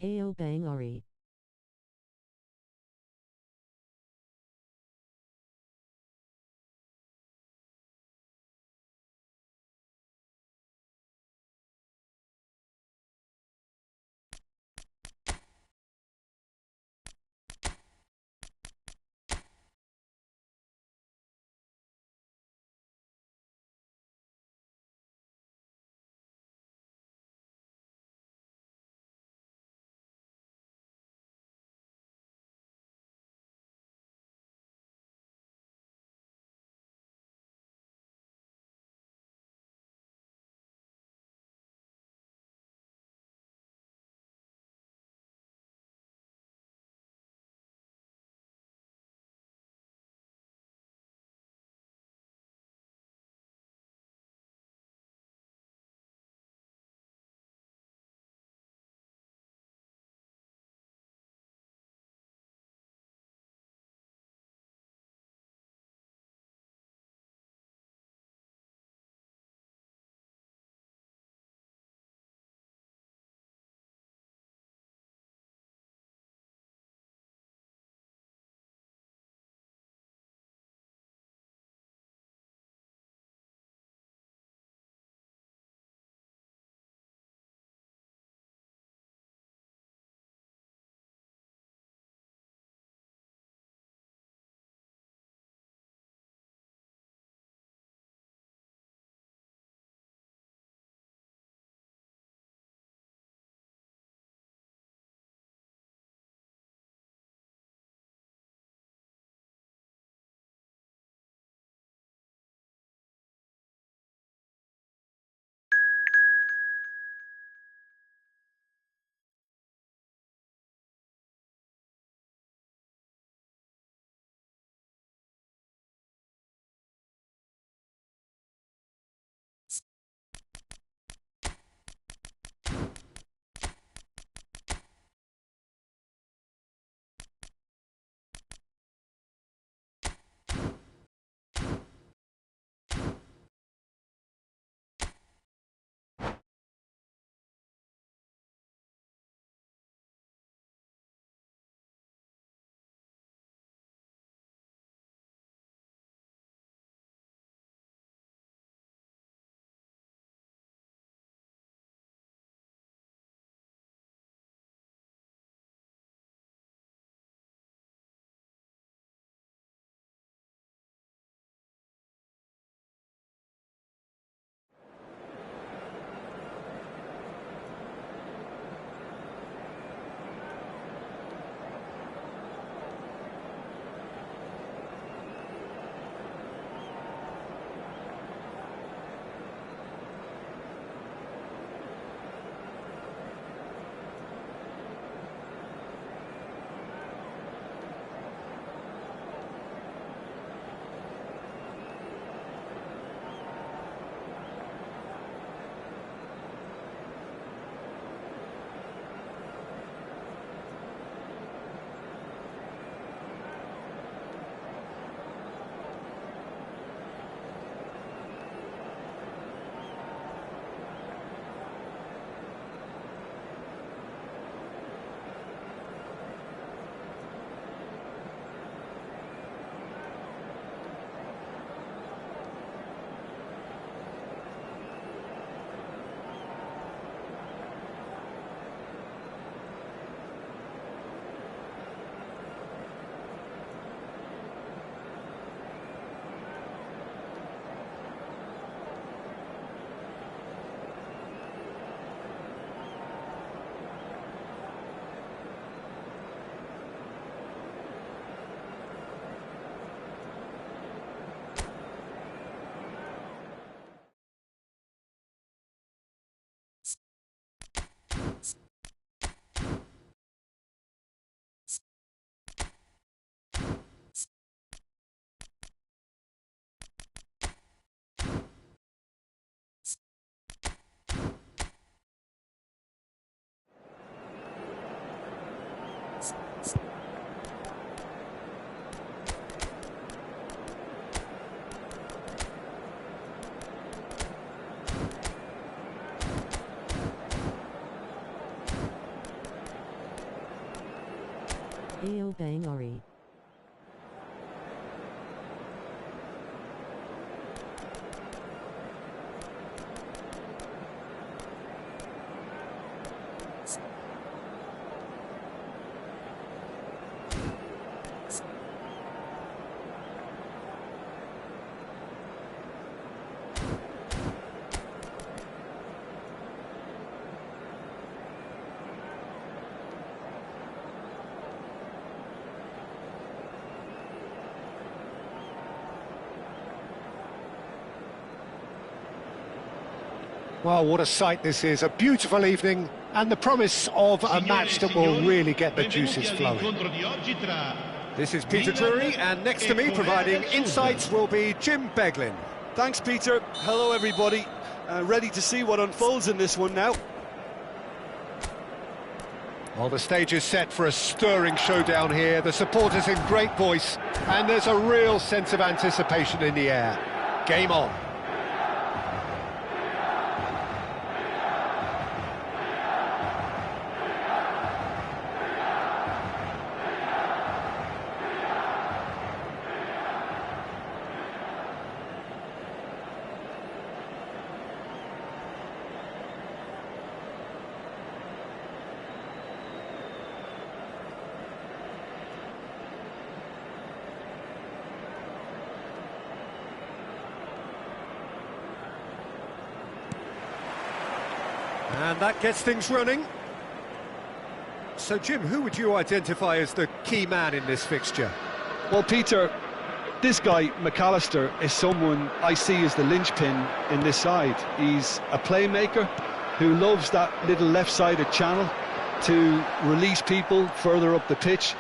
Ao Bang Ari. Ao Bang Ori. Well, what a sight this is, a beautiful evening and the promise of a match that will really get the juices flowing. This is Peter Drury, and next to me providing insights will be Jim Beglin. Thanks, Peter. Hello, everybody. Ready to see what unfolds in this one now. Well, the stage is set for a stirring showdown here. The supporters in great voice, and there's a real sense of anticipation in the air. Game on. And that gets things running. So, Jim, who would you identify as the key man in this fixture? Well, Peter, this guy, McAllister, is someone I see as the linchpin in this side. He's a playmaker who loves that little left-sided channel to release people further up the pitch.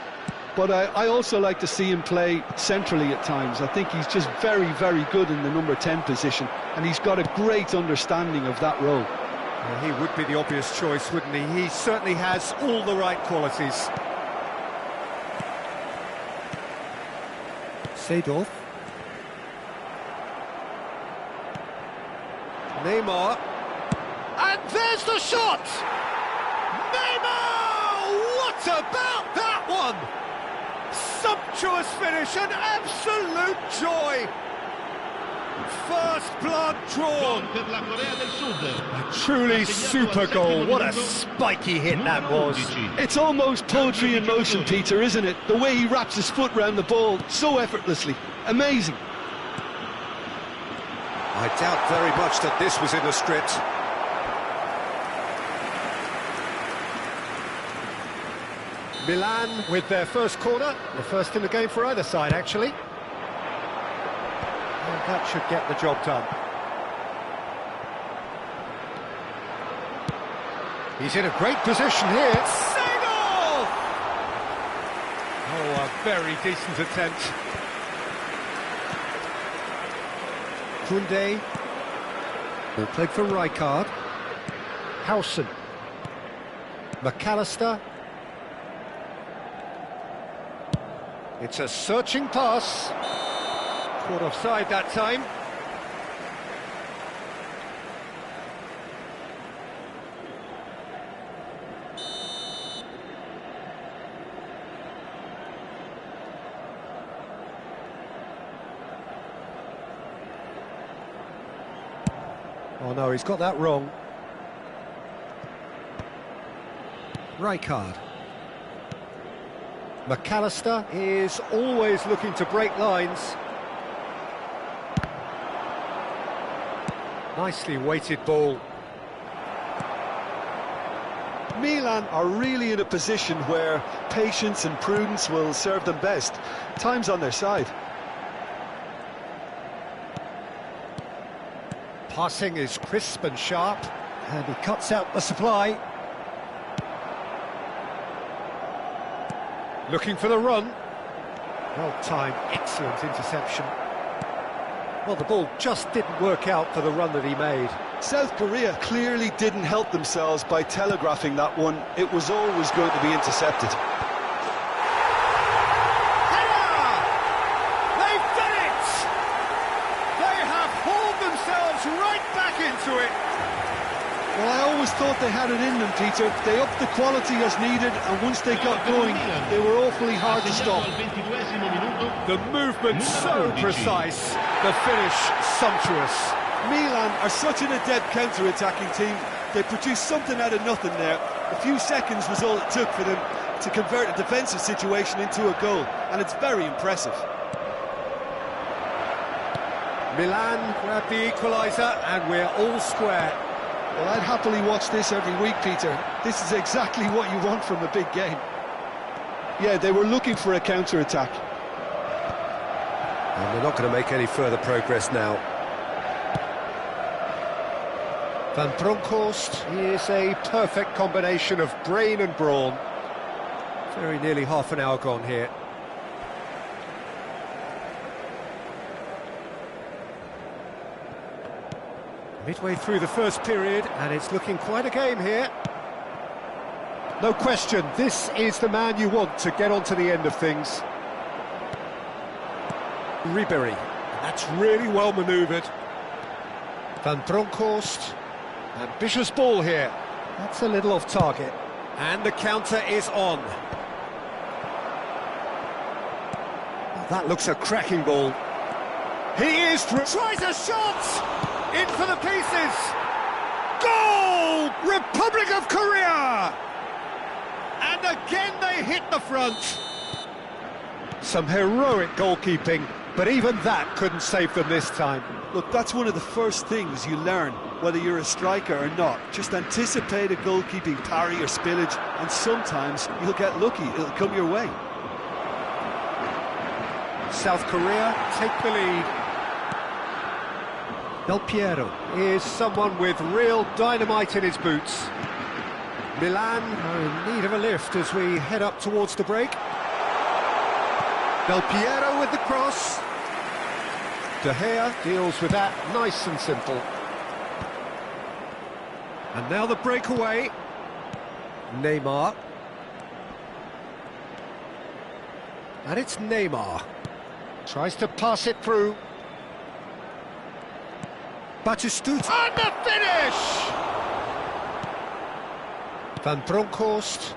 But I also like to see him play centrally at times. I think he's just very, very good in the number 10 position, and he's got a great understanding of that role. Well, he would be the obvious choice, wouldn't he? He certainly has all the right qualities. Seedorf. Neymar. And there's the shot! Neymar! What about that one? Sumptuous finish, an absolute joy! First blood drawn. A truly super goal. What a spiky hit that was. It's almost poetry in motion, Peter, isn't it? The way he wraps his foot round the ball so effortlessly. Amazing. I doubt very much that this was in the script. Milan with their first corner, the first in the game for either side, actually. And that should get the job done. He's in a great position here. Seedorf! Oh, a very decent attempt. Koundé. Ball played for Rijkaard. Howson. McAllister. It's a searching pass. Caught offside that time. Oh no, he's got that wrong. Rijkaard. McAllister is always looking to break lines. Nicely weighted ball. Milan are really in a position where patience and prudence will serve them best. Time's on their side. Passing is crisp and sharp, and he cuts out the supply. Looking for the run. Well timed, excellent interception. Well, the ball just didn't work out for the run that he made. South Korea clearly didn't help themselves by telegraphing that one. It was always going to be intercepted. Header! They've done it! They have hauled themselves right back into it. Well, I always thought they had it in them, Peter. They upped the quality as needed, and once they got going, they were awfully hard to stop. The movement so precise, the finish sumptuous. Milan are such an adept counter-attacking team. They produced something out of nothing there. A few seconds was all it took for them to convert a defensive situation into a goal, and it's very impressive. Milan grab the equaliser, and we're all square. Well, I'd happily watch this every week, Peter. This is exactly what you want from a big game. Yeah, they were looking for a counter-attack. And they're not going to make any further progress now. Van Bronckhorst is a perfect combination of brain and brawn. Very nearly half an hour gone here. Midway through the first period, and it's looking quite a game here. No question, this is the man you want to get onto the end of things. Ribery, that's really well manoeuvred. Van Bronckhorst, ambitious ball here. That's a little off target. And the counter is on. Well, that looks a cracking ball. He is tries a shot! In for the pieces! Goal! Republic of Korea! And again they hit the front. Some heroic goalkeeping, but even that couldn't save them this time. Look, that's one of the first things you learn, whether you're a striker or not. Just anticipate a goalkeeping parry or spillage, and sometimes you'll get lucky, it'll come your way. South Korea take the lead. Del Piero is someone with real dynamite in his boots. Milan are in need of a lift as we head up towards the break. Del Piero with the cross. De Gea deals with that nice and simple. And now the breakaway. Neymar. And it's Neymar. Tries to pass it through. Batistuta. And the finish! Van Bronckhorst.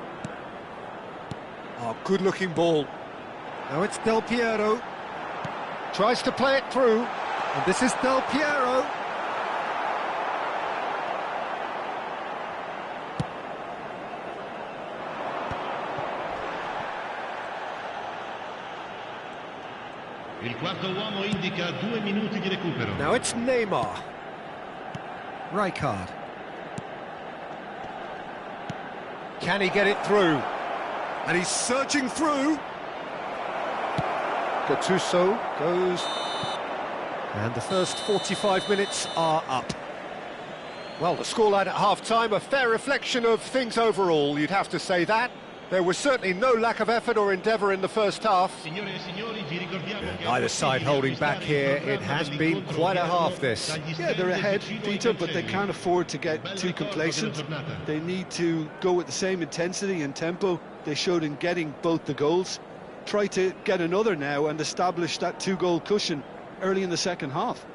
Oh, good-looking ball. Now it's Del Piero. Tries to play it through. And this is Del Piero. Il quarto uomo indica 2 minuti di recupero. Now it's Neymar. Rijkaard. Can he get it through? And he's searching through. Gattuso goes. And the first 45 minutes are up. Well, the scoreline at half-time, a fair reflection of things overall, you'd have to say that. There was certainly no lack of effort or endeavour in the first half. Neither side holding back here. It has been quite a half, this. Yeah, they're ahead, Peter, but they can't afford to get too complacent. They need to go with the same intensity and tempo they showed in getting both the goals. Try to get another now and establish that 2-goal cushion early in the second half.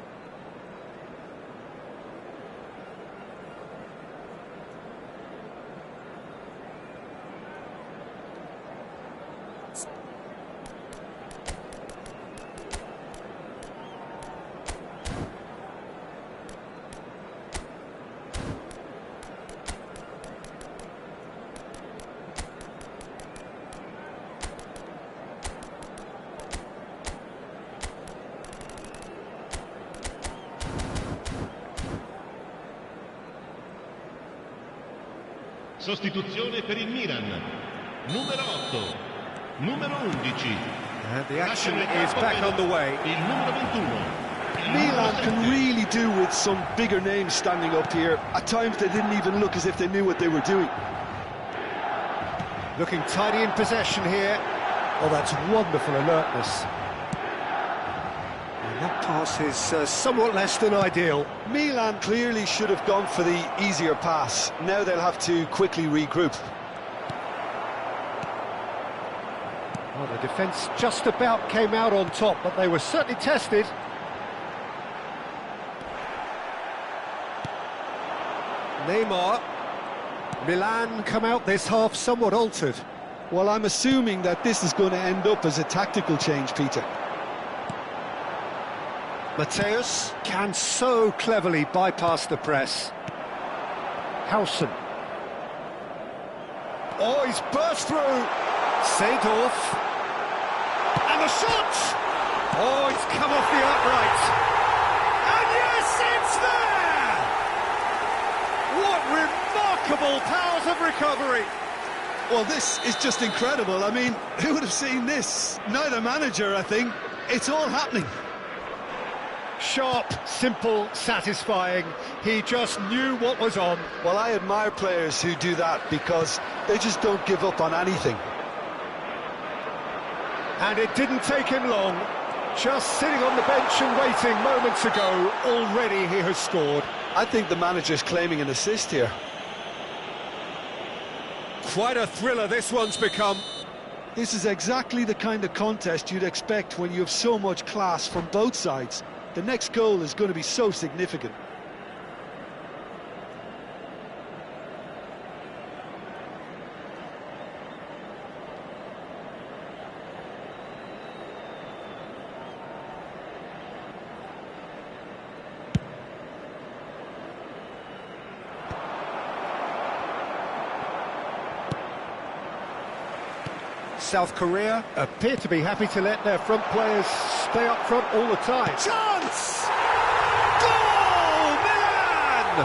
Sostituzione per il Milan. Numero 8. Numero 11. And the action is back on the way. Il numero 21. Milan can really do with some bigger names standing up here. At times they didn't even look as if they knew what they were doing. Looking tidy in possession here. Oh, that's wonderful alertness. And that pass is somewhat less than ideal. Milan clearly should have gone for the easier pass. Now they'll have to quickly regroup. Well, the defence just about came out on top, but they were certainly tested. Neymar. Milan come out this half somewhat altered. Well, I'm assuming that this is going to end up as a tactical change, Peter. Mateus can so cleverly bypass the press. Howson. Oh, he's burst through. Seedorf. And the shot! Oh, he's come off the upright. And yes, it's there! What remarkable powers of recovery! Well, this is just incredible. I mean, who would have seen this? Neither manager, I think. It's all happening. Sharp, simple, satisfying. He just knew what was on. Well, I admire players who do that because they just don't give up on anything. And it didn't take him long. Just sitting on the bench and waiting moments ago, already he has scored. I think the manager's claiming an assist here. Quite a thriller this one's become. This is exactly the kind of contest you'd expect when you have so much class from both sides. The next goal is going to be so significant. South Korea appear to be happy to let their front players stay up front all the time. Chance! Goal! Milan!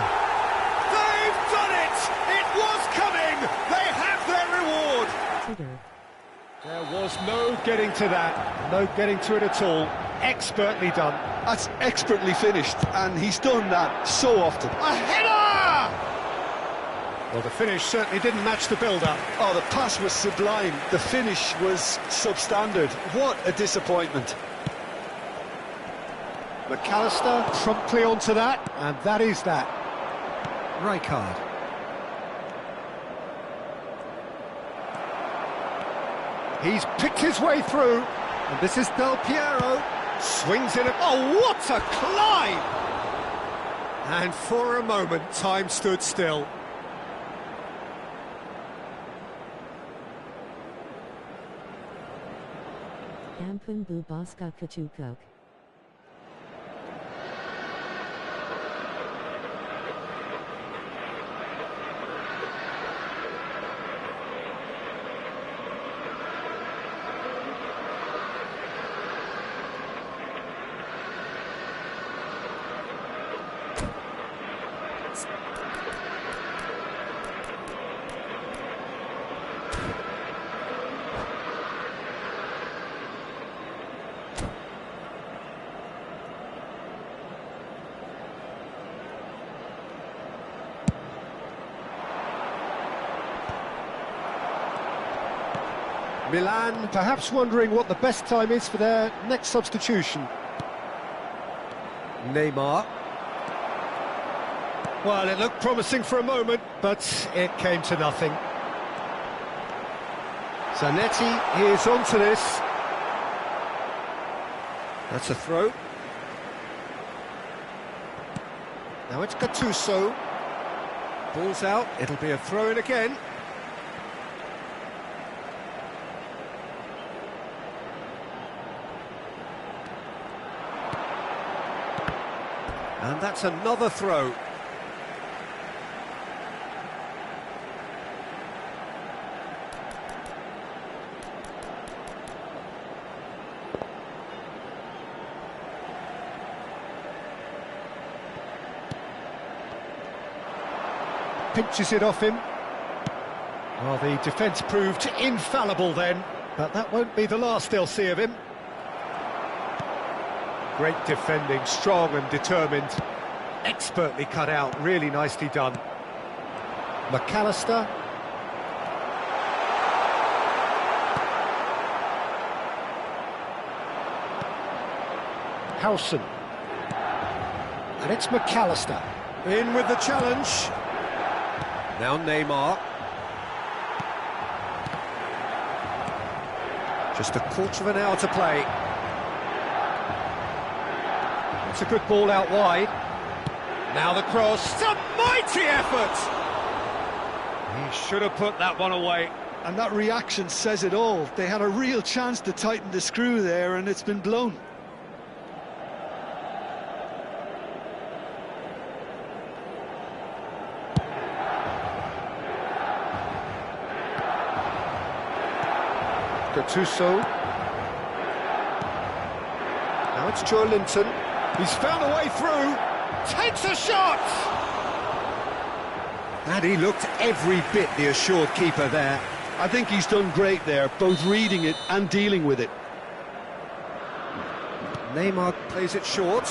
They've done it! It was coming! They have their reward! There was no getting to that, no getting to it at all. Expertly done. That's expertly finished, and he's done that so often. A header! Well, the finish certainly didn't match the build-up. Oh, the pass was sublime. The finish was substandard. What a disappointment. McAllister promptly onto that, and that is that. Rijkaard. He's picked his way through, and this is Del Piero. Swings in. Oh, what a climb! And for a moment, time stood still. Ampun bu baska katukok. Milan perhaps wondering what the best time is for their next substitution. Neymar. Well, it looked promising for a moment, but it came to nothing. Zanetti is onto this. That's a throw. Now it's Gattuso. Ball's out, it'll be a throw-in again. And that's another throw. Pinches it off him. Well, the defence proved infallible then, but that won't be the last they'll see of him. Great defending, strong and determined. Expertly cut out, really nicely done. McAllister. Howson. And it's McAllister. In with the challenge. Now Neymar. Just a quarter of an hour to play. It's a good ball out wide. Now the cross. It's a mighty effort! He should have put that one away. And that reaction says it all. They had a real chance to tighten the screw there, and it's been blown. Gattuso. Now it's Joelinton. He's found a way through. Takes a shot! And he looked every bit the assured keeper there. I think he's done great there, both reading it and dealing with it. Neymar plays it short.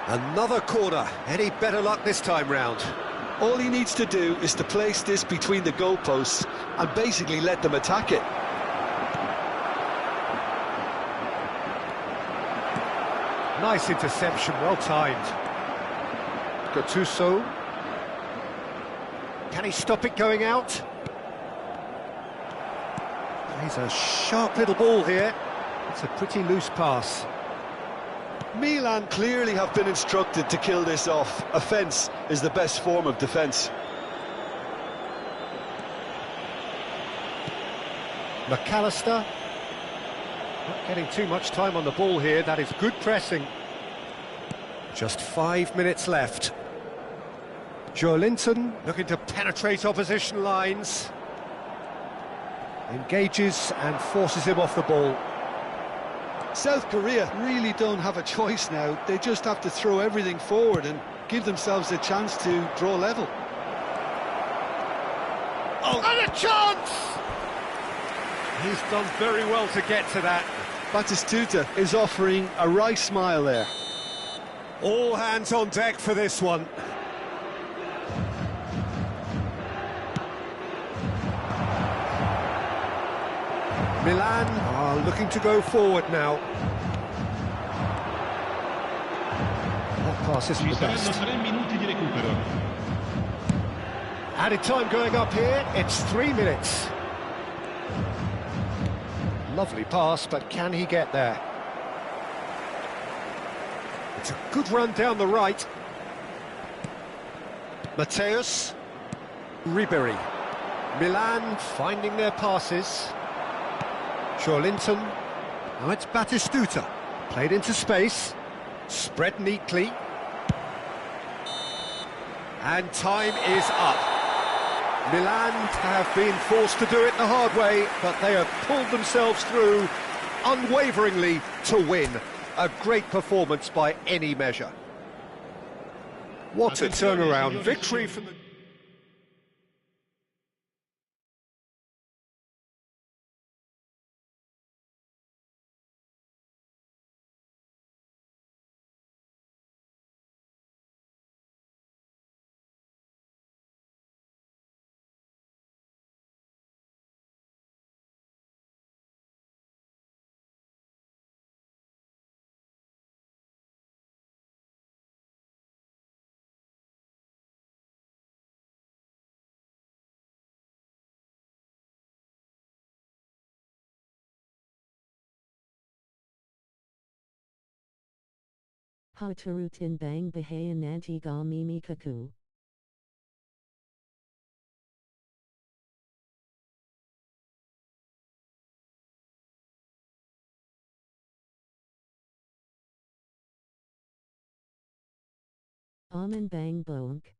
Another corner. Any better luck this time round? All he needs to do is to place this between the goalposts and basically let them attack it. Nice interception, well timed. Gattuso. Can he stop it going out? He's a sharp little ball here. It's a pretty loose pass. Milan clearly have been instructed to kill this off. Offence is the best form of defence. McAllister. Not getting too much time on the ball here. That is good pressing. Just 5 minutes left. Joelinton looking to penetrate opposition lines. Engages and forces him off the ball. South Korea really don't have a choice now. They just have to throw everything forward and give themselves a chance to draw level. Oh, and a chance! He's done very well to get to that. Batistuta is offering a wry smile there. All hands on deck for this one. Milan are looking to go forward now. That pass isn't Ci the saranno best. 3 minuti di recupero. Added time going up here, it's 3 minutes. Lovely pass, but can he get there? It's a good run down the right. Mateus. Ribery. Milan finding their passes. Joelinton. Now it's Batistuta. Played into space. Spread neatly. And time is up. Milan have been forced to do it the hard way, but they have pulled themselves through unwaveringly to win. A great performance by any measure. What a turnaround. Victory for the... Hauterutin bang bahayan nanti gal mimi kaku. Amen bang bonk.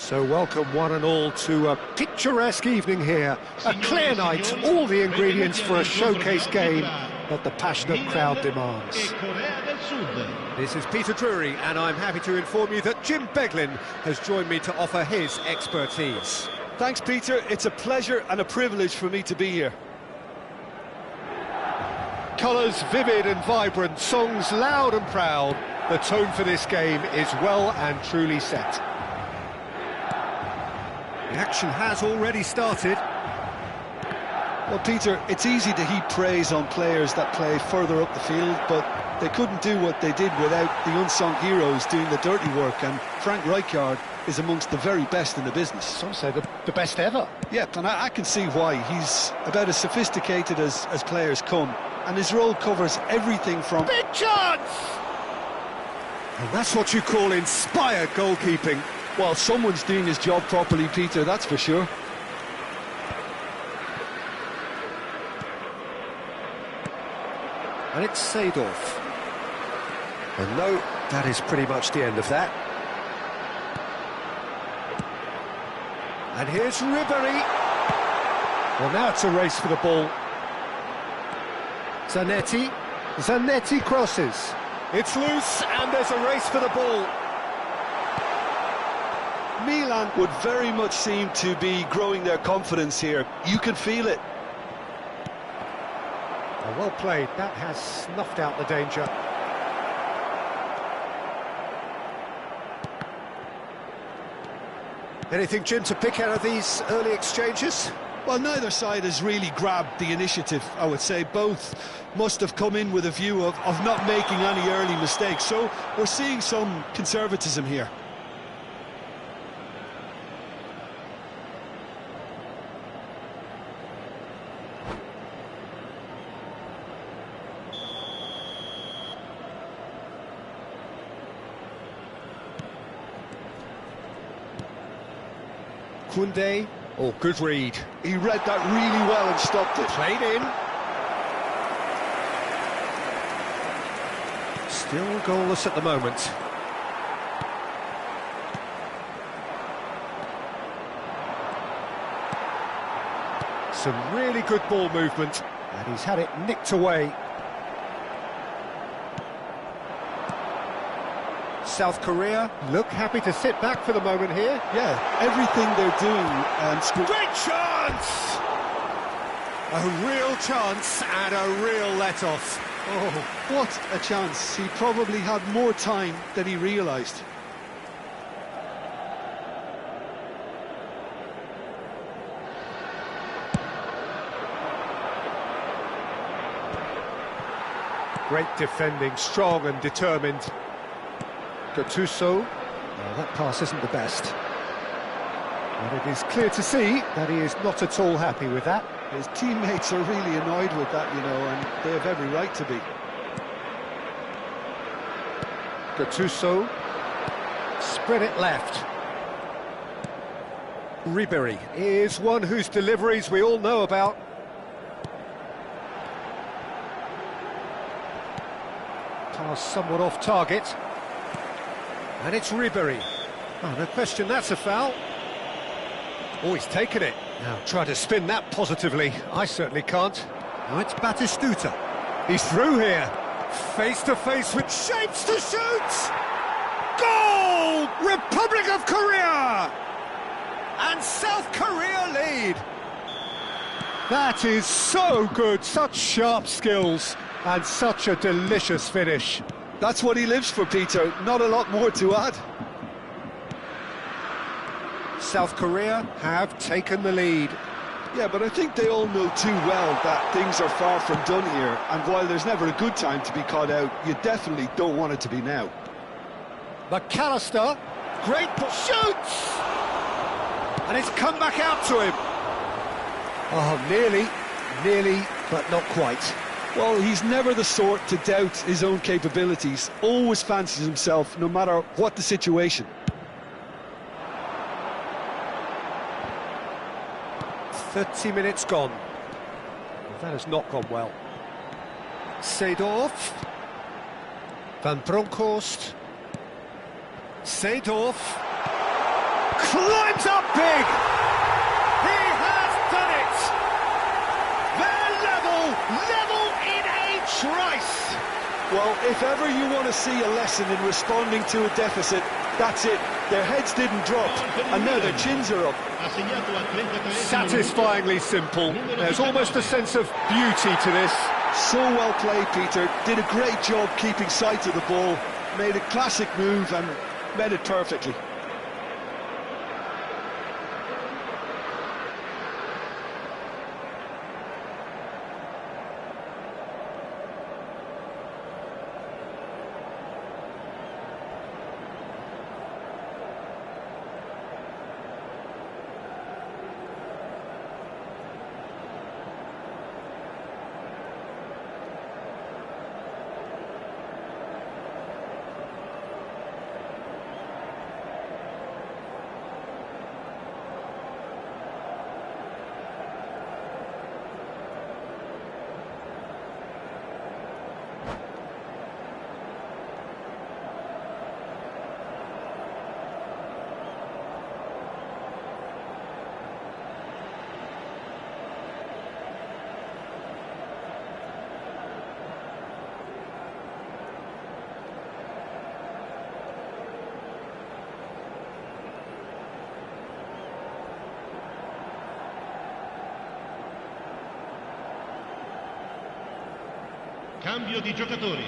So welcome one and all to a picturesque evening here. A clear night, all the ingredients for a showcase game that the passionate crowd demands. This is Peter Drury, and I'm happy to inform you that Jim Beglin has joined me to offer his expertise. Thanks, Peter. It's a pleasure and a privilege for me to be here. Colours vivid and vibrant, songs loud and proud. The tone for this game is well and truly set. The action has already started. Well, Peter, it's easy to heap praise on players that play further up the field, but they couldn't do what they did without the unsung heroes doing the dirty work, and Frank Rijkaard is amongst the very best in the business. Some say the best ever. Yeah, and I can see why. He's about as sophisticated as players come, and his role covers everything from... Big chance! And that's what you call inspired goalkeeping. Well, someone's doing his job properly, Peter, that's for sure. And it's Seedorf. And no, that is pretty much the end of that. And here's Ribéry. Well, now it's a race for the ball. Zanetti crosses. It's loose, and there's a race for the ball. Milan would very much seem to be growing their confidence here. You can feel it. Well played, that has snuffed out the danger. Anything, Jim, to pick out of these early exchanges? Well, neither side has really grabbed the initiative, I would say. Both must have come in with a view of not making any early mistakes. So we're seeing some conservatism here. Koundé. Oh, good read. He read that really well and stopped it. Played in. Still goalless at the moment. Some really good ball movement, and he's had it nicked away. South Korea look happy to sit back for the moment here. Yeah, everything they're doing. Great chance! A real chance and a real let-off. Oh, what a chance. He probably had more time than he realised. Great defending, strong and determined. Gattuso. No, that pass isn't the best. And it is clear to see that he is not at all happy with that. His teammates are really annoyed with that, you know, and they have every right to be. Gattuso. Spread it left. Ribéry is one whose deliveries we all know about. Pass somewhat off target. And it's Ribéry. Oh, no question, that's a foul. Oh, he's taken it. Now, try to spin that positively. I certainly can't. Now it's Batistuta. He's through here. Face to face with shapes to shoot! Goal! Republic of Korea! And South Korea lead. That is so good. Such sharp skills and such a delicious finish. That's what he lives for, Peter. Not a lot more to add. South Korea have taken the lead. Yeah, but I think they all know too well that things are far from done here. And while there's never a good time to be caught out, you definitely don't want it to be now. McAllister, great shoots! And it's come back out to him. Oh, nearly, but not quite. Well, he's never the sort to doubt his own capabilities. Always fancies himself, no matter what the situation. 30 minutes gone. That has not gone well. Seedorf. Van Bronckhorst. Seedorf. climbs up big. He has done it. They're level in a trice. Well, if ever you want to see a lesson in responding to a deficit, that's it. Their heads didn't drop, and now their chins are up. Satisfyingly simple. There's almost a sense of beauty to this. So well played, Peter. Did a great job keeping sight of the ball. Made a classic move and met it perfectly. Cambio di giocatori.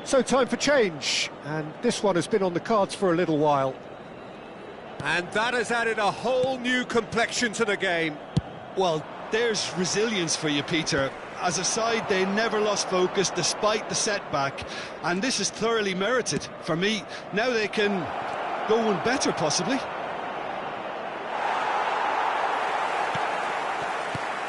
So time for change, and this one has been on the cards for a little while. And that has added a whole new complexion to the game. Well, there's resilience for you, Peter. As a side, they never lost focus despite the setback, and this is thoroughly merited for me. Now they can go one better, possibly.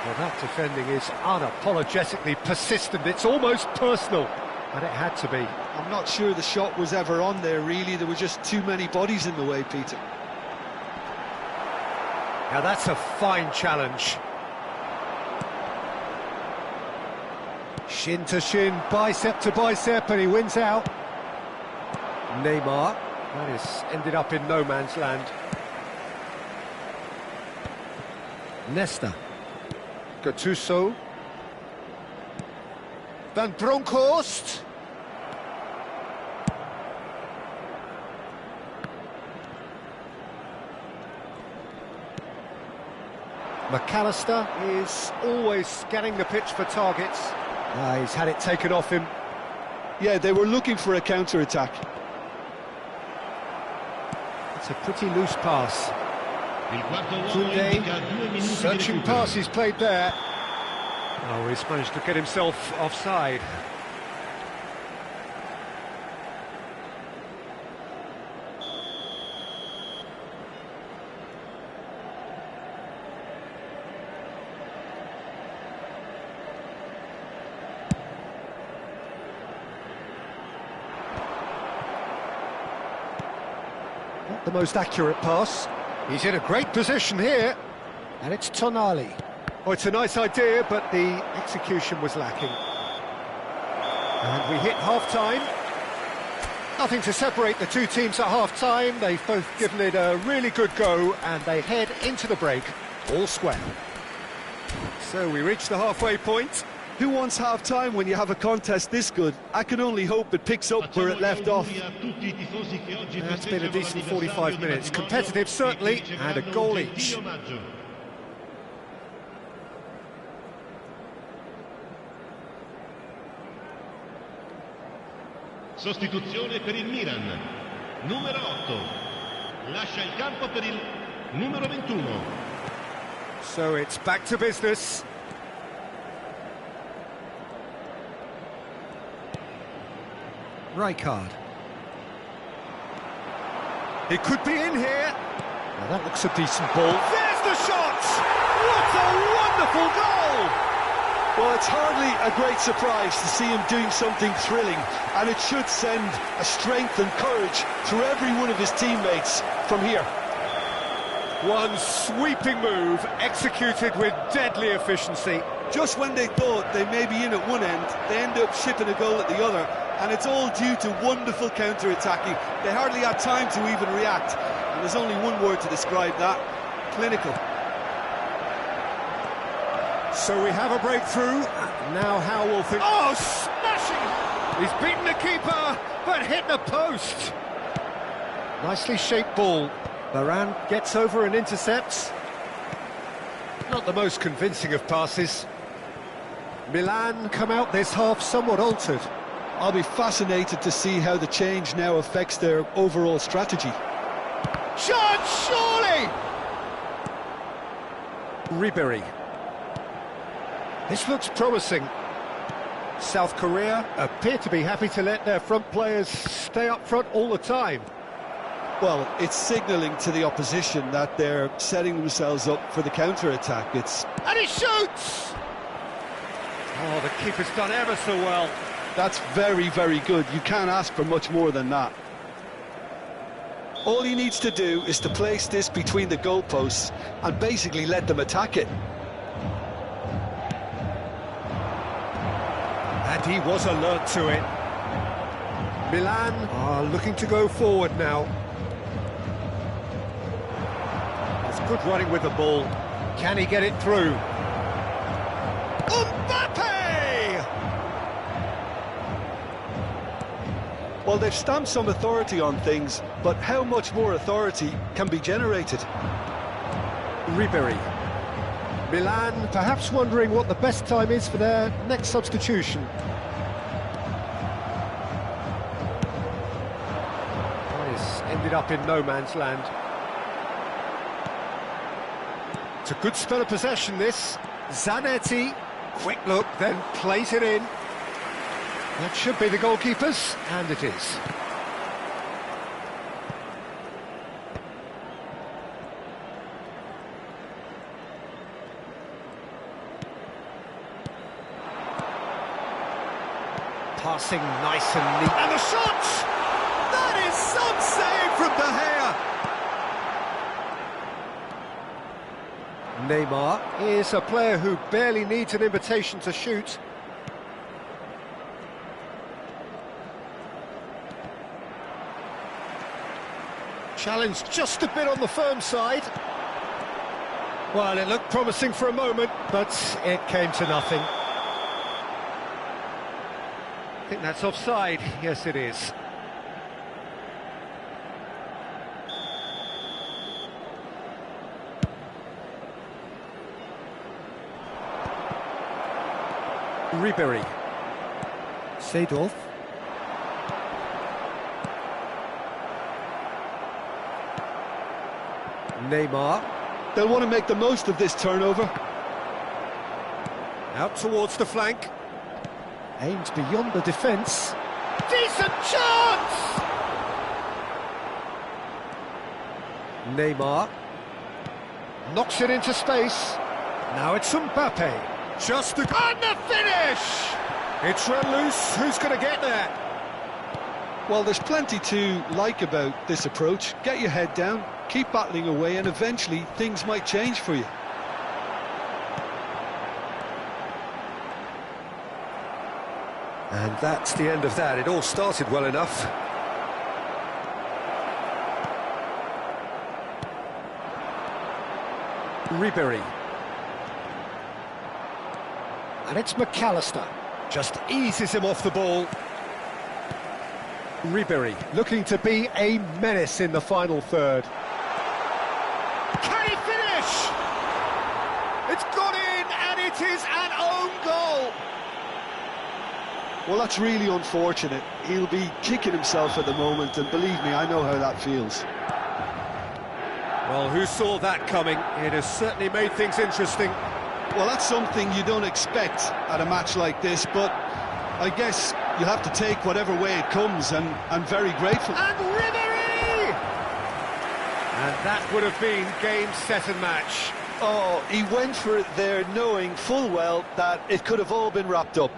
Well, that defending is unapologetically persistent. It's almost personal, and it had to be. I'm not sure the shot was ever on there, really. There were just too many bodies in the way, Peter. Now that's a fine challenge. Shin to shin, bicep to bicep, and he wins out. Neymar, that has ended up in no man's land. Nesta. Gattuso. Van Bronckhorst. McAllister is always scanning the pitch for targets. He's had it taken off him. Yeah, they were looking for a counter-attack. It's a pretty loose pass. Tunde, searching pass he's played there. Oh, he's managed to get himself offside. Not the most accurate pass. He's in a great position here, and it's Tonali. Oh, it's a nice idea, but the execution was lacking. And we hit half-time. Nothing to separate the two teams at half-time. They've both given it a really good go, and they head into the break all square. So we reach the halfway point. Who wants half-time when you have a contest this good? I can only hope it picks up where it left off. It's been a decent 45 minutes. Competitive, certainly, and a goal each. Sostituzione per il Milan. Numero 8. Lascia il campo per il numero 21. So it's back to business. Rijkaard. It could be in here. Now that looks a decent ball. There's the shot! What a wonderful goal! Well, it's hardly a great surprise to see him doing something thrilling, and it should send a strength and courage through every one of his teammates from here. One sweeping move, executed with deadly efficiency. Just when they thought they may be in at one end, they end up shipping a goal at the other, and it's all due to wonderful counter-attacking. They hardly had time to even react, and there's only one word to describe that: clinical. So we have a breakthrough. Now Howe will think... Oh, smashing! He's beaten the keeper, but hit the post. Nicely shaped ball. Varane gets over and intercepts. Not the most convincing of passes. Milan come out this half somewhat altered. I'll be fascinated to see how the change now affects their overall strategy. Chance, surely! Ribery. This looks promising. South Korea appear to be happy to let their front players stay up front all the time. Well, it's signalling to the opposition that they're setting themselves up for the counter-attack. And he shoots! Oh, the keeper's done ever so well. That's very, very good. You can't ask for much more than that. All he needs to do is to place this between the goalposts and basically let them attack it. And he was alert to it. Milan are looking to go forward now. That's good running with the ball. Can he get it through? Mbappe! Well, they've stamped some authority on things, but how much more authority can be generated? Ribery. Milan perhaps wondering what the best time is for their next substitution. He's ended up in no man's land. It's a good spell of possession, this. Zanetti, quick look, then plays it in. That should be the goalkeepers, and it is. Passing nice and neat. And the shot! That is some save from De Gea. Neymar is a player who barely needs an invitation to shoot. Challenge just a bit on the firm side. Well, it looked promising for a moment, but it came to nothing. I think that's offside. Yes, it is. Ribery. Seedorf. Neymar. They'll want to make the most of this turnover. Out towards the flank. Aimed beyond the defence. Decent chance! Neymar. Knocks it into space. Now it's Mbappe. Just and the finish! It's run loose. Who's going to get there? Well, there's plenty to like about this approach. Get your head down, keep battling away, and eventually things might change for you. And that's the end of that. It all started well enough. Ribery. And it's McAllister. Just eases him off the ball. Ribery looking to be a menace in the final third. Can he finish? It's gone in, and it is an own goal. Well, that's really unfortunate. He'll be kicking himself at the moment, and believe me, I know how that feels. Well, who saw that coming? It has certainly made things interesting. Well, that's something you don't expect at a match like this, but I guess you have to take whatever way it comes, and I'm very grateful. And Ribery! And that would have been game, set and match. Oh, he went for it there, knowing full well that it could have all been wrapped up.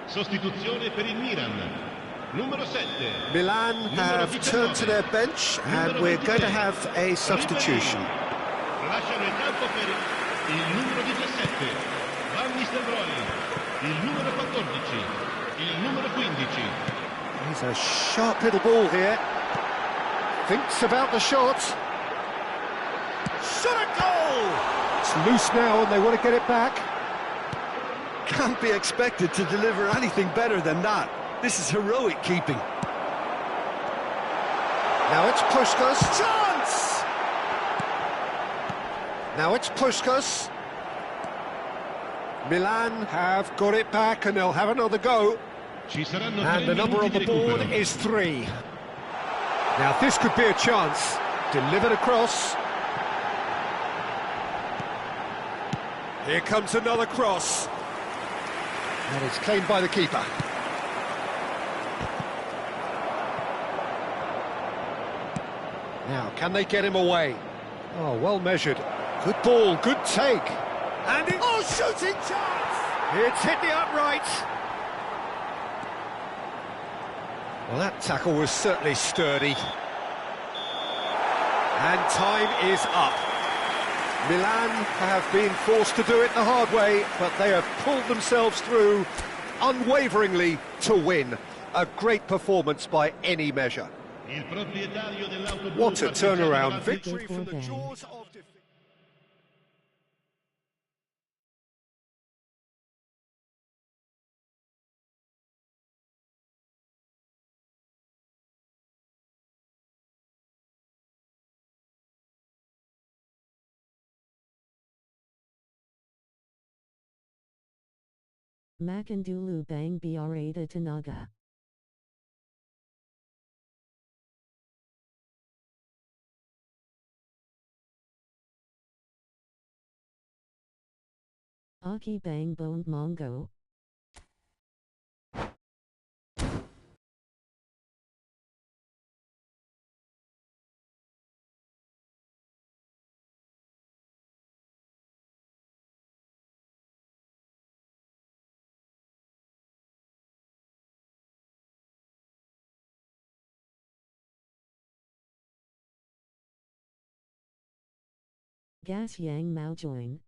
Sostituzione per il Milan. Numero 7. Milan have turned to their bench and we're going to have a substitution. Lasciano il campo per il numero 17, Van Nistelrooy, il numero 14, il numero 15. He's a sharp little ball here. Thinks about the shot. Shot a goal! It's loose now and they want to get it back. Can't be expected to deliver anything better than that. This is heroic keeping. Now it's Puskas. Chance! Now it's Puskas. Milan have got it back and they'll have another go. And the number on the board is 3. Now this could be a chance. Delivered across. Here comes another cross. And it's claimed by the keeper. Now, can they get him away? Oh, well measured. Good ball, good take. And it... Oh, shooting chance! It's hit the upright. Well, that tackle was certainly sturdy. And time is up. Milan have been forced to do it the hard way, but they have pulled themselves through unwaveringly to win. A great performance by any measure. What a turnaround victory from the jaws of defeat. Makandulu Bang Brada Tanaga. Aki Bang Bone Mongo. Gas Yang Mao Join.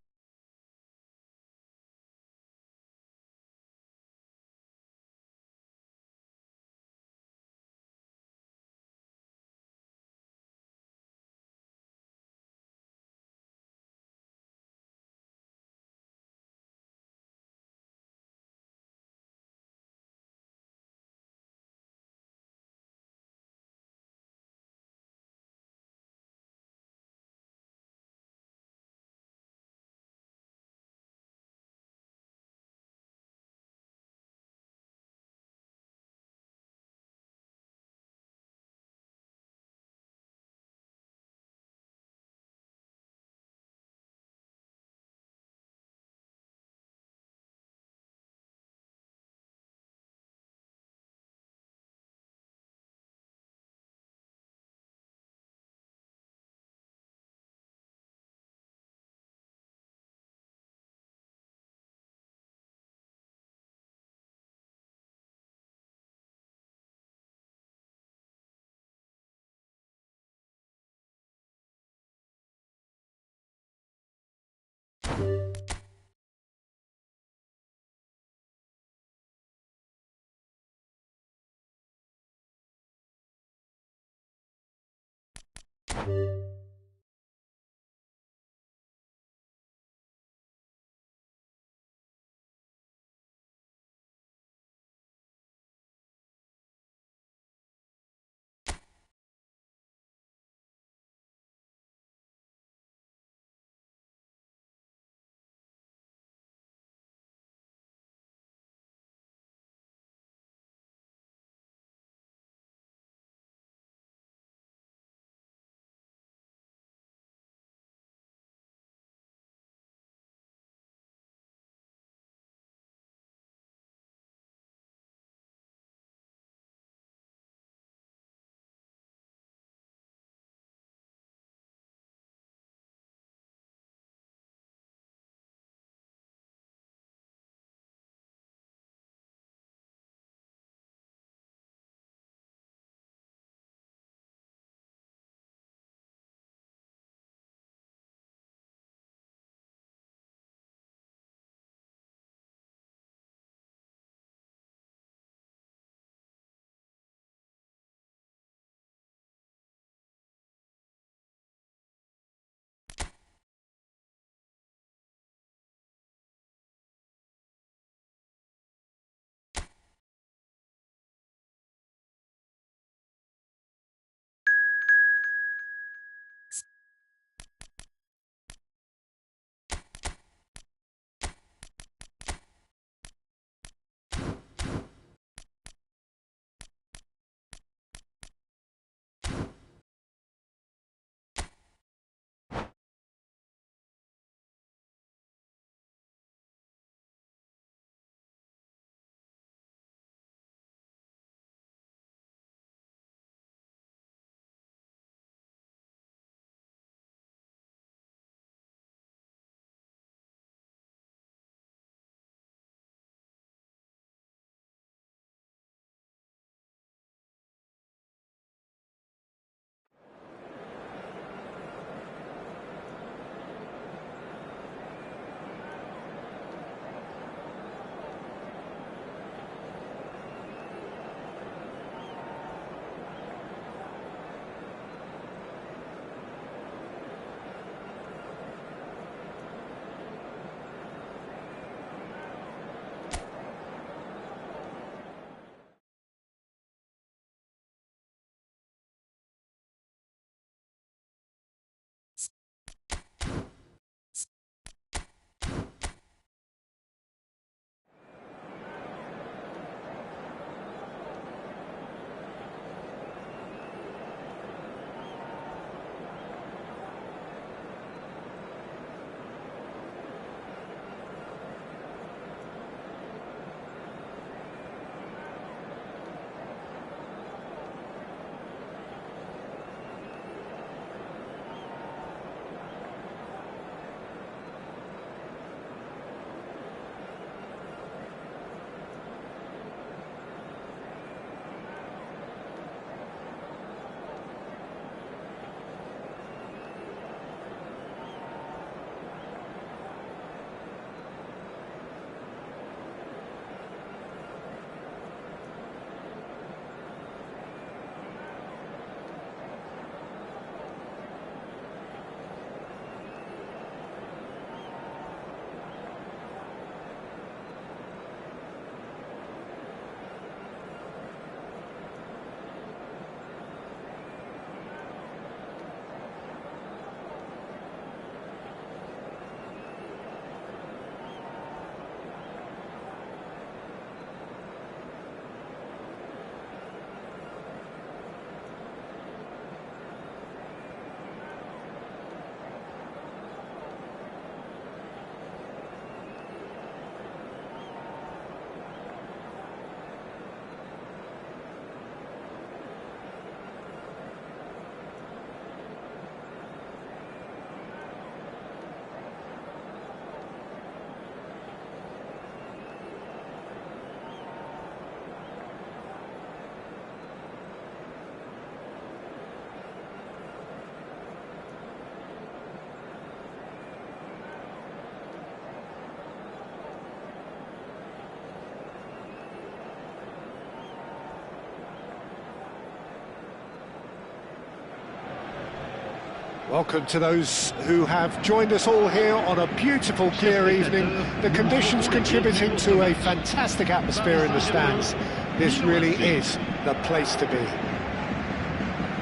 Welcome to those who have joined us all here on a beautiful, clear evening. The conditions contributing to a fantastic atmosphere in the stands. This really is the place to be.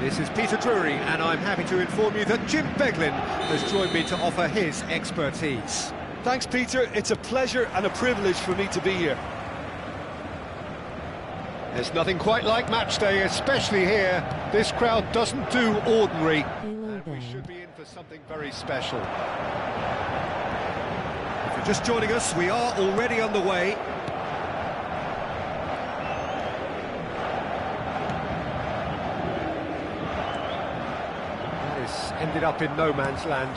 This is Peter Drury, and I'm happy to inform you that Jim Beglin has joined me to offer his expertise. Thanks, Peter. It's a pleasure and a privilege for me to be here. There's nothing quite like match day, especially here. This crowd doesn't do ordinary. And we should be in for something very special. If you're just joining us, we are already underway. This ended up in no man's land.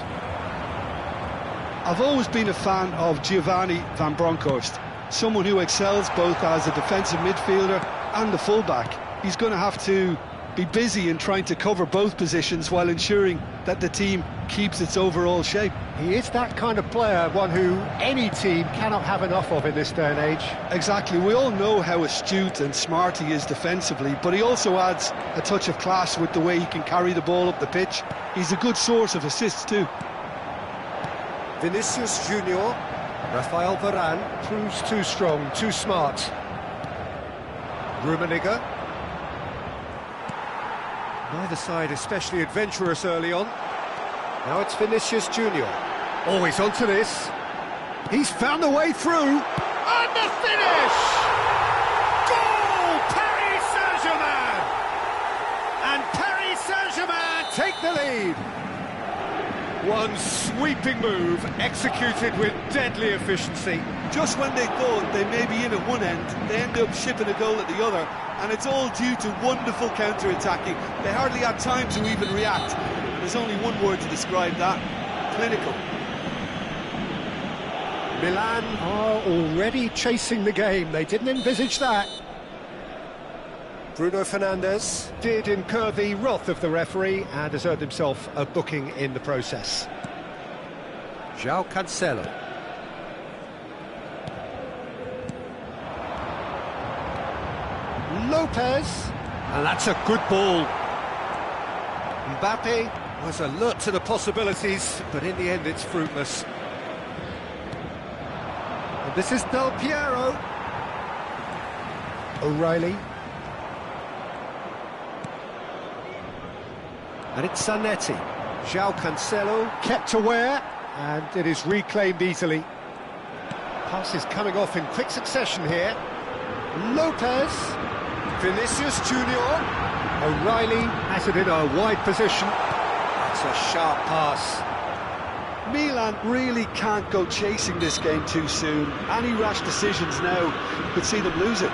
I've always been a fan of Giovanni van Bronckhorst, someone who excels both as a defensive midfielder and the fullback. He's going to have to be busy in trying to cover both positions while ensuring that the team keeps its overall shape. He is that kind of player, one who any team cannot have enough of in this day and age. Exactly, we all know how astute and smart he is defensively, but he also adds a touch of class with the way he can carry the ball up the pitch. He's a good source of assists too. Vinicius Junior, Rafael Varane proves too strong, too smart. Rummenigge. Neither side especially adventurous early on. Now it's Vinicius Junior. Oh, he's onto this. He's found the way through. And the finish! Goal! Paris Saint-Germain! And Paris Saint-Germain take the lead. One sweeping move, executed with deadly efficiency. Just when they thought they may be in at one end, they end up shipping a goal at the other, and it's all due to wonderful counter-attacking. They hardly had time to even react. There's only one word to describe that: clinical. Milan are already chasing the game. They didn't envisage that. Bruno Fernandes did incur the wrath of the referee and has earned himself a booking in the process. João Cancelo. Lopez, and that's a good ball. Mbappe was alert to the possibilities, but in the end it's fruitless. And this is Del Piero. O'Reilly. And it's Zanetti. João Cancelo kept aware, and it is reclaimed easily. Passes coming off in quick succession here. Lopez. Vinicius Junior. O'Reilly has it in a wide position. That's a sharp pass. Milan really can't go chasing this game too soon. Any rash decisions now could see them lose it.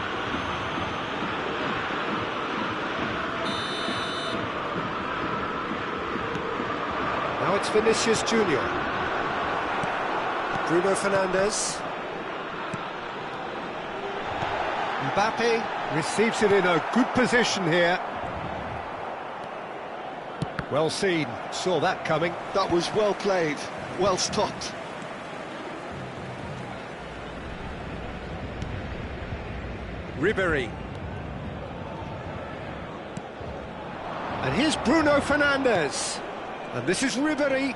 Now it's Vinicius Junior. Bruno Fernandes. Mbappe receives it in a good position here. Well seen, saw that coming. That was well played, well stopped. Ribéry. And here's Bruno Fernandes. And this is Ribéry.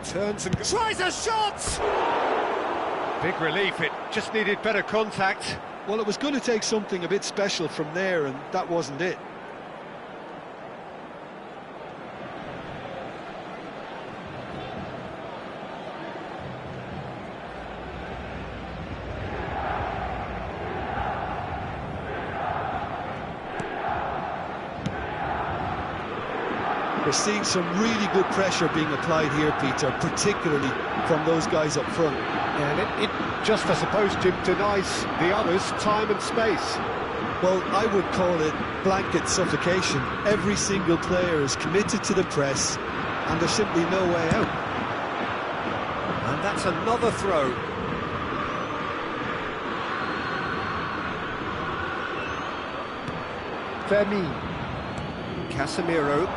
Turns and tries a shot! Big relief, it just needed better contact. Well, it was going to take something a bit special from there, and that wasn't it. We're seeing some really good pressure being applied here, Peter, particularly from those guys up front. Yeah, and it just, I suppose, Jim, denies the others time and space. Well, I would call it blanket suffocation. Every single player is committed to the press, and there's simply no way out. And that's another throw. Fermi. Casemiro.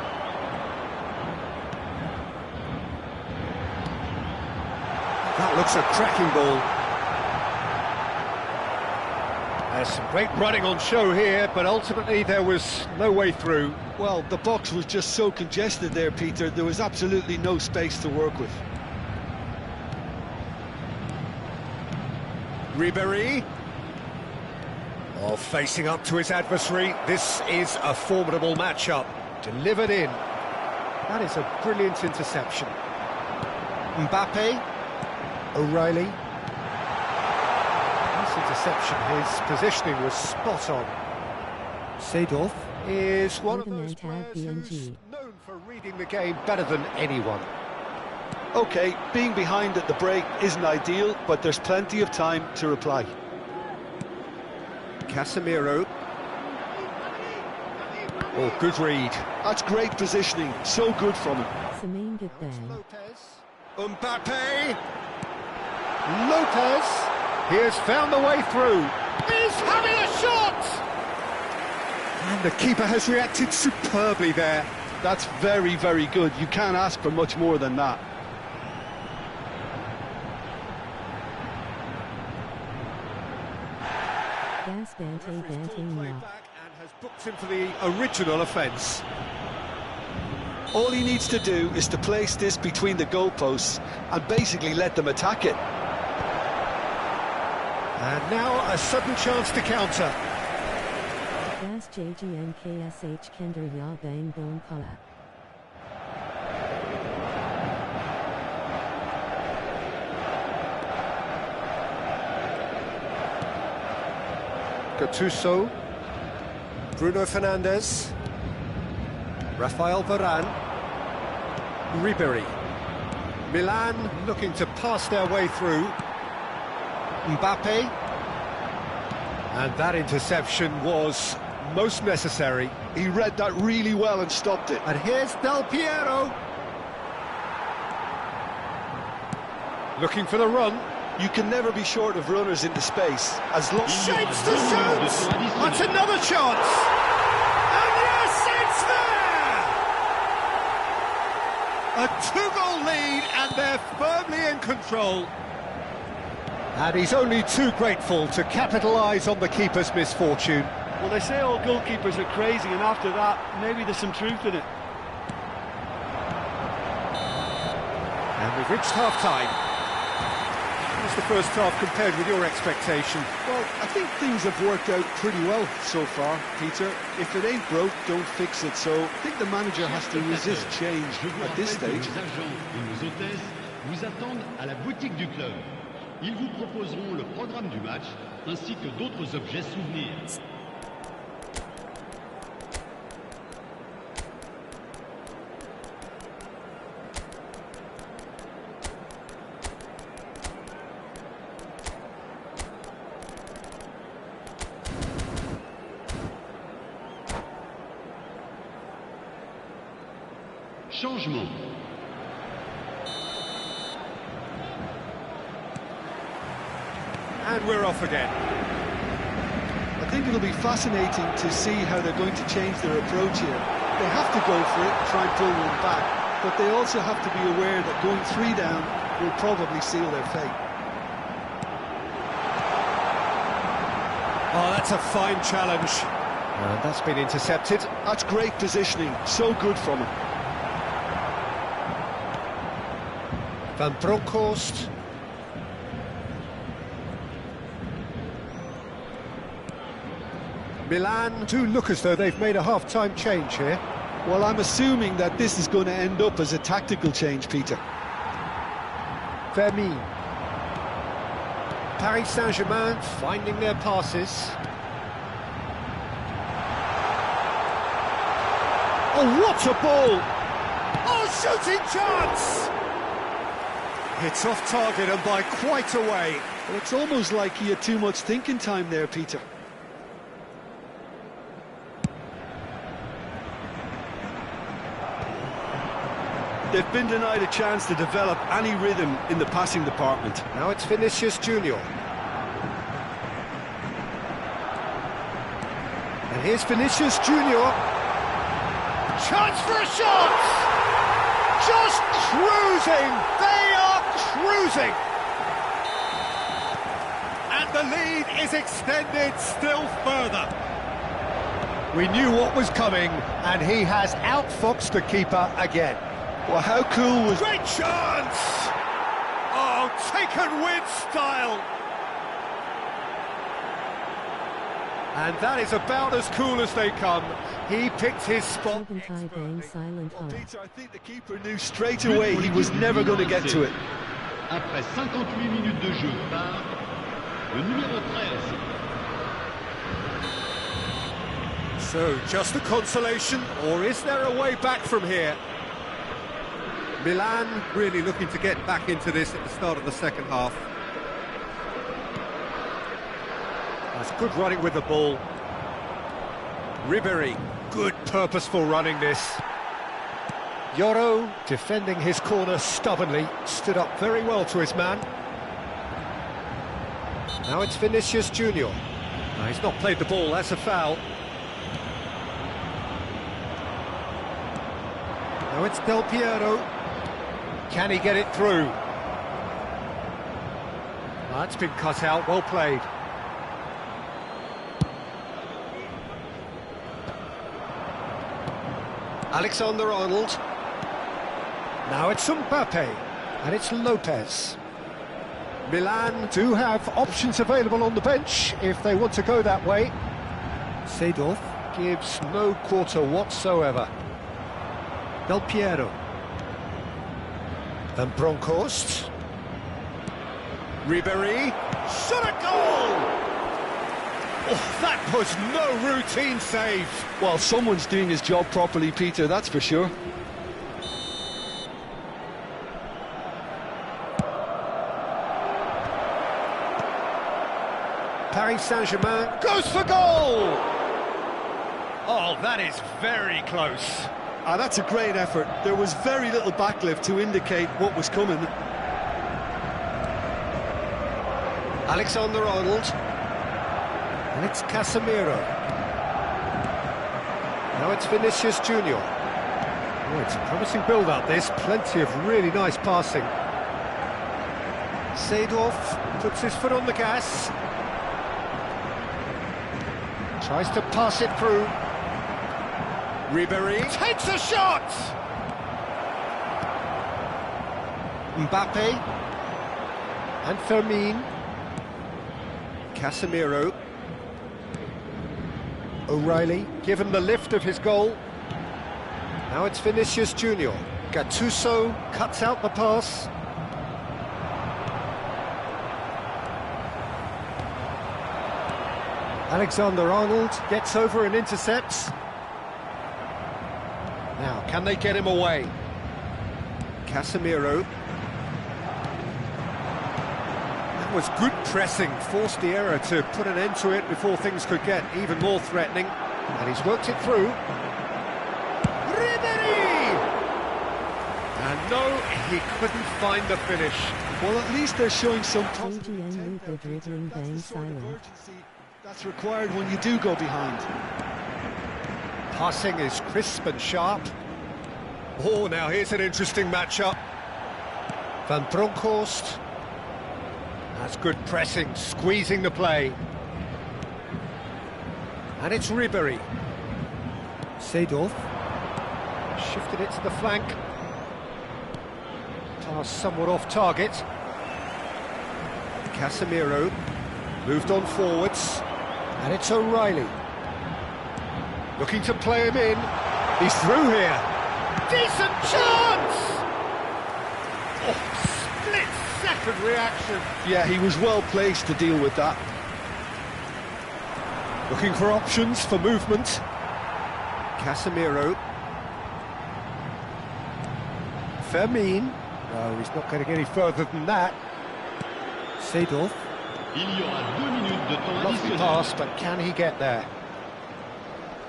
That looks a cracking ball. There's some great running on show here, but ultimately there was no way through. Well, the box was just so congested there, Peter. There was absolutely no space to work with. Ribéry. Oh, facing up to his adversary. This is a formidable matchup. Delivered in. That is a brilliant interception. Mbappe. O'Reilly. This interception, his positioning was spot on. Seedorf is one of those Antar players who's BNG. known for reading the game better than anyone. OK, being behind at the break isn't ideal, but there's plenty of time to reply. Casemiro. Oh, good read. That's great positioning, so good from him. Semaine Goodbang. Lopez. Mbappe. Lopez. He has found the way through. He's having a shot! And the keeper has reacted superbly there. That's very, very good. You can't ask for much more than that. Gas Bante Banting And has booked him for the original offence. All he needs to do is to place this between the goalposts and basically let them attack it. And now a sudden chance to counter. Gas JGNKSH Kender Ya Bang Bon Kala. Gattuso. Bruno Fernandes. Rafael Varane. Ribéry. Milan looking to pass their way through. Mbappe. And that interception was most necessary. He read that really well and stopped it. And here's Del Piero. Looking for the run. You can never be short of runners into space, as long Shapes to shoot! That's another chance! And yes, it's there! A two-goal lead, and they're firmly in control. And he's only too grateful to capitalise on the keeper's misfortune. Well, they say all goalkeepers are crazy, and after that, maybe there's some truth in it. And we've reached half-time. How's the first half compared with your expectation? Well, I think things have worked out pretty well so far, Peter. If it ain't broke, don't fix it. So I think the manager has to resist change at this stage. Les agents et nos hôtesses vous attendent à la boutique du club. Ils vous proposeront le programme du match ainsi que d'autres objets souvenirs. Changement. And we're off again. I think it'll be fascinating to see how they're going to change their approach here. They have to go for it and try and pull one back, but they also have to be aware that going 3 down will probably seal their fate. Oh, that's a fine challenge. And that's been intercepted. That's great positioning, so good from him. Van Bronckhorst. Milan do look as though they've made a half-time change here. Well, I'm assuming that this is going to end up as a tactical change, Peter. Vermeer. Paris Saint-Germain finding their passes. Oh, what a ball! Oh, shooting chance! It's off target and by quite a way. Well, it's almost like he had too much thinking time there, Peter. They've been denied a chance to develop any rhythm in the passing department. Now it's Vinicius Junior. And here's Vinicius Junior. Chance for a shot! Just cruising! They are cruising! And And the lead is extended still further. We knew what was coming, and he has outfoxed the keeper again. Well, how cool was... Great chance! Oh, taken with style! And that is about as cool as they come. He picked his spot. Bang silent Well, R. Peter, I think the keeper knew straight away he was never going to get to it. Après 58 minutes de jeu par le numéro 13. So, just a consolation, or is there a way back from here? Milan really looking to get back into this at the start of the second half. That's good running with the ball. Ribéry, good purposeful running this. Yoro, defending his corner stubbornly, stood up very well to his man. Now it's Vinicius Junior. No, he's not played the ball, that's a foul. Now it's Del Piero. Can he get it through? That's been cut out, well played. Alexander-Arnold. Now it's Mbappe, and it's Lopez. Milan do have options available on the bench if they want to go that way. Seedorf gives no quarter whatsoever. Del Piero. Van Bronckhorst. Ribéry. Shot a goal! Oh, that was no routine save. Well, someone's doing his job properly, Peter, that's for sure. Paris Saint-Germain goes for goal! Oh, that is very close. Ah, that's a great effort. There was very little backlift to indicate what was coming. Alexander-Arnold. And it's Casemiro. Now it's Vinicius Junior. Oh, it's a promising build-up, this. Plenty of really nice passing. Seedorf puts his foot on the gas. Tries to pass it through. Ribéry takes a shot! Mbappe. And Fermin. Casemiro. O'Reilly, given the lift of his goal. Now it's Vinicius Junior. Gattuso cuts out the pass. Alexander-Arnold gets over and intercepts. Now, can they get him away? Casemiro. That was good pressing, forced the error to put an end to it before things could get even more threatening. And he's worked it through. Ribéry! And no, he couldn't find the finish. Well, at least they're showing some AGN Luka dribbling bang silent. That's required when you do go behind. Passing is crisp and sharp. Oh, now here's an interesting matchup. Van Bronckhorst. That's good pressing, squeezing the play. And it's Ribéry. Seedorf. Shifted it to the flank. Pass somewhat off target. Casemiro. Moved on forwards. And it's O'Reilly. Looking to play him in. He's through here. Decent chance! Oh, split-second reaction. Yeah, he was well placed to deal with that. Looking for options for movement. Casemiro. Fermin. No, he's not going to get any further than that. Seedorf. Il y aura 2 minutes de temps Lovely additionnel. pass, but can he get there?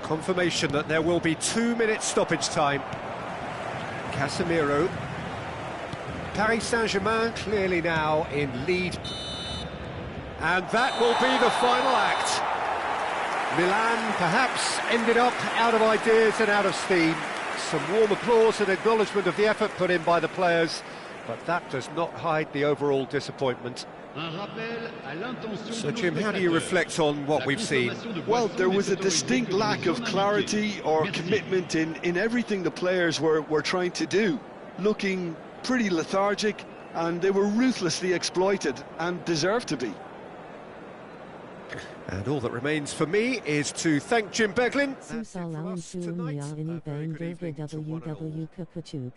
Confirmation that there will be 2 minutes stoppage time. Casemiro. Paris Saint-Germain clearly now in lead. And that will be the final act. Milan perhaps ended up out of ideas and out of steam. Some warm applause and acknowledgement of the effort put in by the players, but that does not hide the overall disappointment. So, Jim, how do you reflect on what we've seen? Well, there was a distinct lack of clarity or commitment in everything the players were trying to do. Looking pretty lethargic, and they were ruthlessly exploited and deserved to be. And all that remains for me is to thank Jim Beglin. Susalan Suumia ini bang derva WW Kukachuk.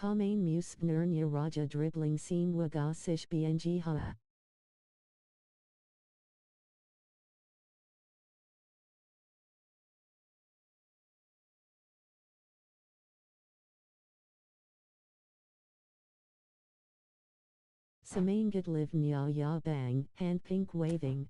Pamain mus Nurnya Raja dribbling seam wagasish bng ha. Samangad live nya ya bang, hand pink waving.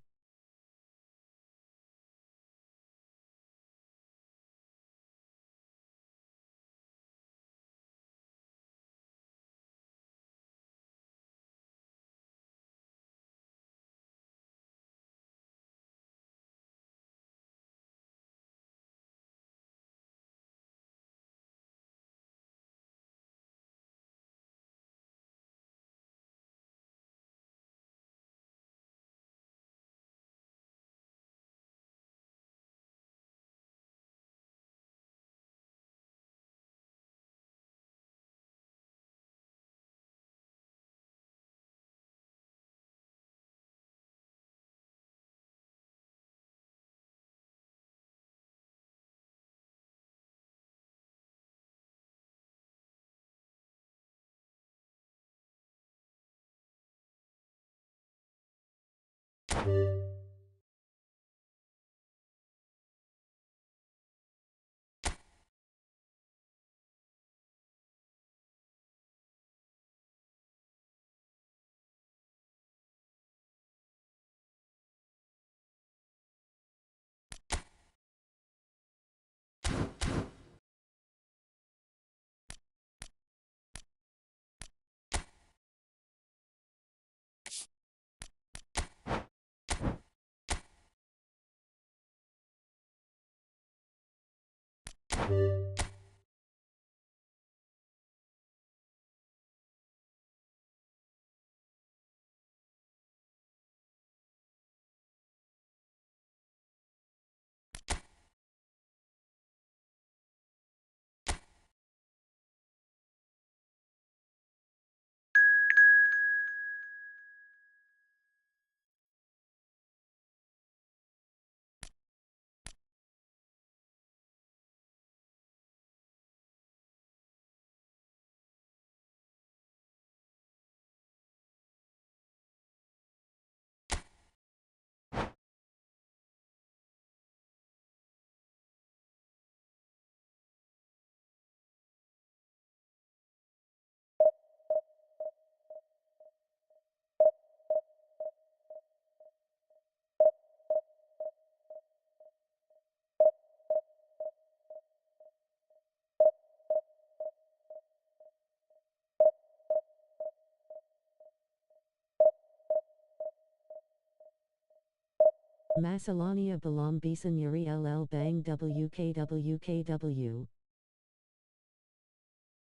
Masalania Balam Bisan Yuri LL Bang WKWKW.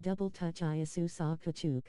Double touch Iasu Sa Kachuk.